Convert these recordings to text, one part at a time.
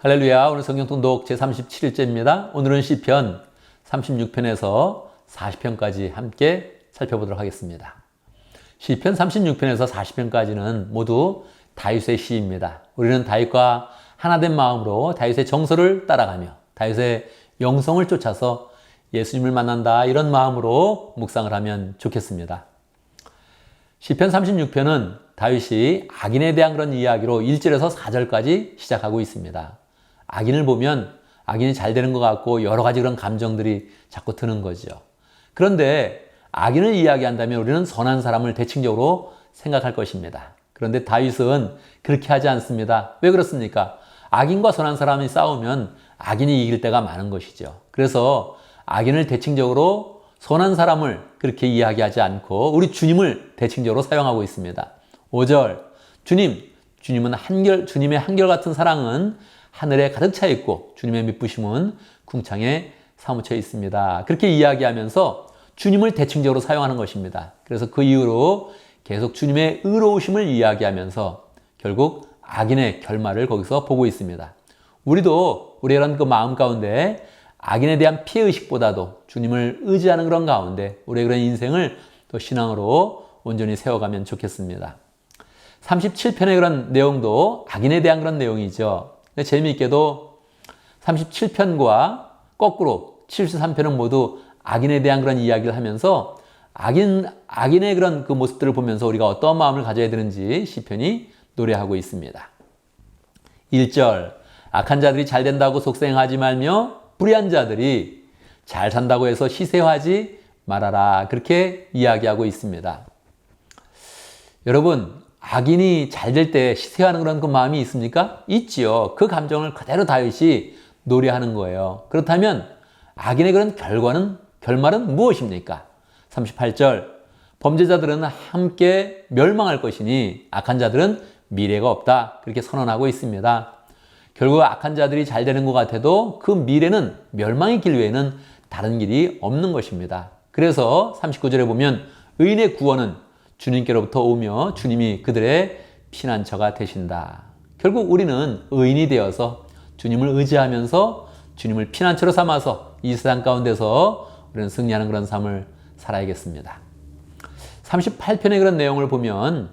할렐루야. 오늘 성경 통독 제37일째입니다. 오늘은 시편 36편에서 40편까지 함께 살펴보도록 하겠습니다. 시편 36편에서 40편까지는 모두 다윗의 시입니다. 우리는 다윗과 하나된 마음으로 다윗의 정서를 따라가며 다윗의 영성을 쫓아서 예수님을 만난다, 이런 마음으로 묵상을 하면 좋겠습니다. 시편 36편은 다윗이 악인에 대한 그런 이야기로 1절에서 4절까지 시작하고 있습니다. 악인을 보면 악인이 잘 되는 것 같고 여러 가지 그런 감정들이 자꾸 드는 거죠. 그런데 악인을 이야기한다면 우리는 선한 사람을 대칭적으로 생각할 것입니다. 그런데 다윗은 그렇게 하지 않습니다. 왜 그렇습니까? 악인과 선한 사람이 싸우면 악인이 이길 때가 많은 것이죠. 그래서 악인을 대칭적으로 선한 사람을 그렇게 이야기하지 않고 우리 주님을 대칭적으로 사용하고 있습니다. 5절, 주님은 주님의 한결같은 사랑은 하늘에 가득 차 있고 주님의 미쁘심은 궁창에 사무쳐 있습니다. 그렇게 이야기하면서 주님을 대칭적으로 사용하는 것입니다. 그래서 그 이후로 계속 주님의 의로우심을 이야기하면서 결국 악인의 결말을 거기서 보고 있습니다. 우리도 우리의 그런 그 마음 가운데 악인에 대한 피해의식보다도 주님을 의지하는 그런 가운데 우리의 그런 인생을 또 신앙으로 온전히 세워가면 좋겠습니다. 37편의 그런 내용도 악인에 대한 그런 내용이죠. 근데 재미있게도 37편과 거꾸로 73편은 모두 악인에 대한 그런 이야기를 하면서 악인의 그런 그 모습들을 보면서 우리가 어떤 마음을 가져야 되는지 시편이 노래하고 있습니다. 1절, 악한 자들이 잘 된다고 속생하지 말며 불의한 자들이 잘 산다고 해서 시세하지 말아라. 그렇게 이야기하고 있습니다. 여러분, 악인이 잘 될 때 시세하는 그런 그 마음이 있습니까? 있지요. 그 감정을 그대로 다윗이 노래하는 거예요. 그렇다면 악인의 그런 결말은 무엇입니까? 38절, 범죄자들은 함께 멸망할 것이니 악한 자들은 미래가 없다. 그렇게 선언하고 있습니다. 결국 악한 자들이 잘 되는 것 같아도 그 미래는 멸망의 길 외에는 다른 길이 없는 것입니다. 그래서 39절에 보면 의인의 구원은 주님께로부터 오며 주님이 그들의 피난처가 되신다. 결국 우리는 의인이 되어서 주님을 의지하면서 주님을 피난처로 삼아서 이 세상 가운데서 우리는 승리하는 그런 삶을 살아야겠습니다. 38편의 그런 내용을 보면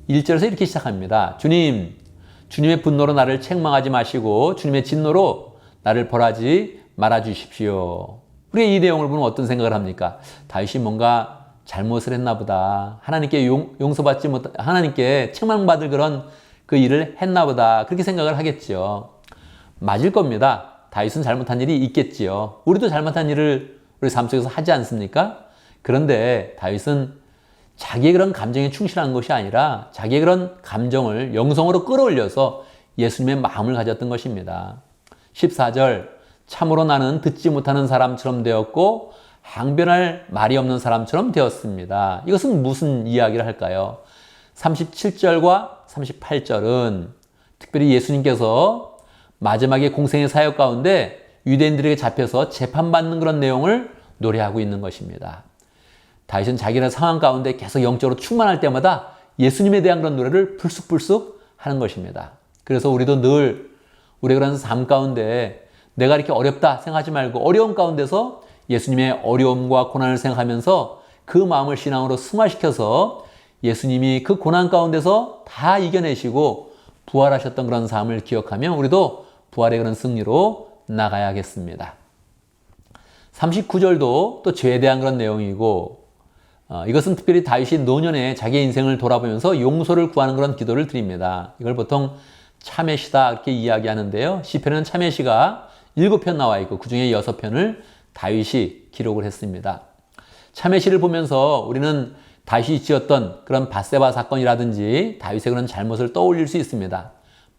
1절에서 이렇게 시작합니다. 주님의 분노로 나를 책망하지 마시고 주님의 진노로 나를 벌하지 말아 주십시오. 우리가 이 내용을 보면 어떤 생각을 합니까? 다윗이 뭔가 잘못을 했나 보다. 하나님께 용서받지 못, 하나님께 책망받을 그런 그 일을 했나 보다. 그렇게 생각을 하겠죠. 맞을 겁니다. 다윗은 잘못한 일이 있겠지요. 우리도 잘못한 일을 우리 삶 속에서 하지 않습니까? 그런데 다윗은 자기의 그런 감정에 충실한 것이 아니라 자기의 그런 감정을 영성으로 끌어올려서 예수님의 마음을 가졌던 것입니다. 14절, 참으로 나는 듣지 못하는 사람처럼 되었고 항변할 말이 없는 사람처럼 되었습니다. 이것은 무슨 이야기를 할까요? 37절과 38절은 특별히 예수님께서 마지막에 공생의 사역 가운데 유대인들에게 잡혀서 재판받는 그런 내용을 노래하고 있는 것입니다. 다윗은 자기의 상황 가운데 계속 영적으로 충만할 때마다 예수님에 대한 그런 노래를 불쑥불쑥 하는 것입니다. 그래서 우리도 늘 우리의 그런 삶 가운데 내가 이렇게 어렵다 생각하지 말고 어려운 가운데서 예수님의 어려움과 고난을 생각하면서 그 마음을 신앙으로 승화시켜서 예수님이 그 고난 가운데서 다 이겨내시고 부활하셨던 그런 삶을 기억하며 우리도 부활의 그런 승리로 나가야겠습니다. 39절도 또 죄에 대한 그런 내용이고 이것은 특별히 다윗이 노년에 자기의 인생을 돌아보면서 용서를 구하는 그런 기도를 드립니다. 이걸 보통 참회시다 이렇게 이야기하는데요. 시편에는 참회시가 7편 나와 있고 그중에 6편을 다윗이 기록을 했습니다. 참회시를 보면서 우리는 다윗이 지었던 그런 밧세바 사건이라든지 다윗의 그런 잘못을 떠올릴 수 있습니다.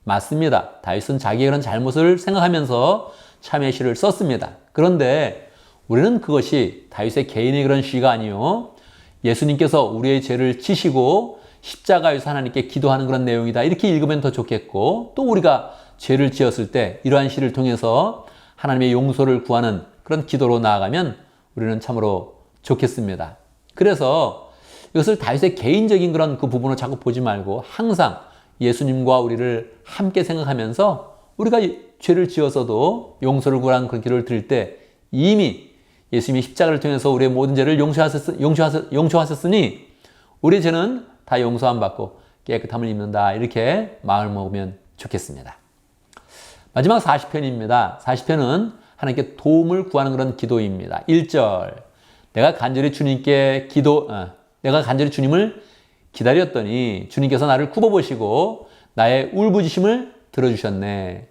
맞습니다. 다윗은 자기의 그런 잘못을 생각하면서 참회시를 썼습니다. 그런데 우리는 그것이 다윗의 개인의 그런 시가 아니요, 예수님께서 우리의 죄를 지시고 십자가에서 하나님께 기도하는 그런 내용이다. 이렇게 읽으면 더 좋겠고, 또 우리가 죄를 지었을 때 이러한 시를 통해서 하나님의 용서를 구하는 그런 기도로 나아가면 우리는 참으로 좋겠습니다. 그래서 이것을 다윗의 개인적인 그런 그 부분을 자꾸 보지 말고 항상 예수님과 우리를 함께 생각하면서 우리가 죄를 지어서도 용서를 구하는 그런 기도를 드릴 때 이미 예수님이 십자가를 통해서 우리의 모든 죄를 용서하셨으니 우리의 죄는 다 용서함 받고 깨끗함을 입는다. 이렇게 마음을 먹으면 좋겠습니다. 마지막 40편입니다. 40편은 하나님께 도움을 구하는 그런 기도입니다. 1절. 내가 간절히 주님을 기다렸더니 주님께서 나를 굽어보시고 나의 울부짖음을 들어주셨네.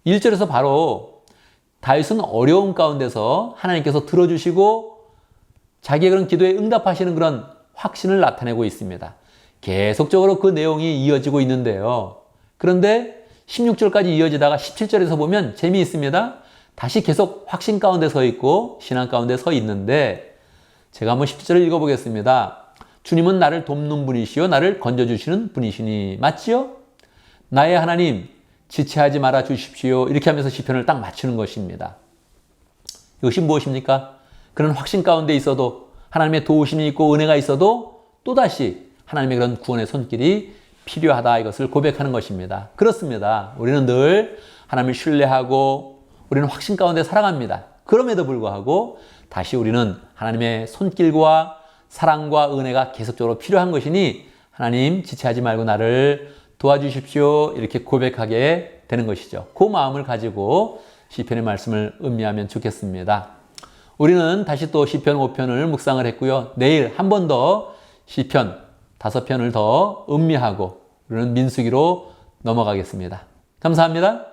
1절에서 바로 다윗은 어려움 가운데서 하나님께서 들어주시고 자기의 그런 기도에 응답하시는 그런 확신을 나타내고 있습니다. 계속적으로 그 내용이 이어지고 있는데요. 그런데 16절까지 이어지다가 17절에서 보면 재미있습니다. 다시 계속 확신 가운데 서 있고 신앙 가운데 서 있는데 제가 한번 17절을 읽어보겠습니다. 주님은 나를 돕는 분이시요 나를 건져주시는 분이시니. 맞지요? 나의 하나님 지체하지 말아 주십시오. 이렇게 하면서 시편을 딱 맞추는 것입니다. 이것이 무엇입니까? 그런 확신 가운데 있어도 하나님의 도우심이 있고 은혜가 있어도 또다시 하나님의 그런 구원의 손길이 필요하다. 이것을 고백하는 것입니다. 그렇습니다. 우리는 늘 하나님을 신뢰하고 우리는 확신 가운데 살아갑니다. 그럼에도 불구하고 다시 우리는 하나님의 손길과 사랑과 은혜가 계속적으로 필요한 것이니 하나님 지체하지 말고 나를 도와주십시오. 이렇게 고백하게 되는 것이죠. 그 마음을 가지고 시편의 말씀을 음미하면 좋겠습니다. 우리는 다시 또 시편 5편을 묵상을 했고요. 내일 한 번 더 시편 5편을 더 음미하고 우리는 민수기로 넘어가겠습니다. 감사합니다.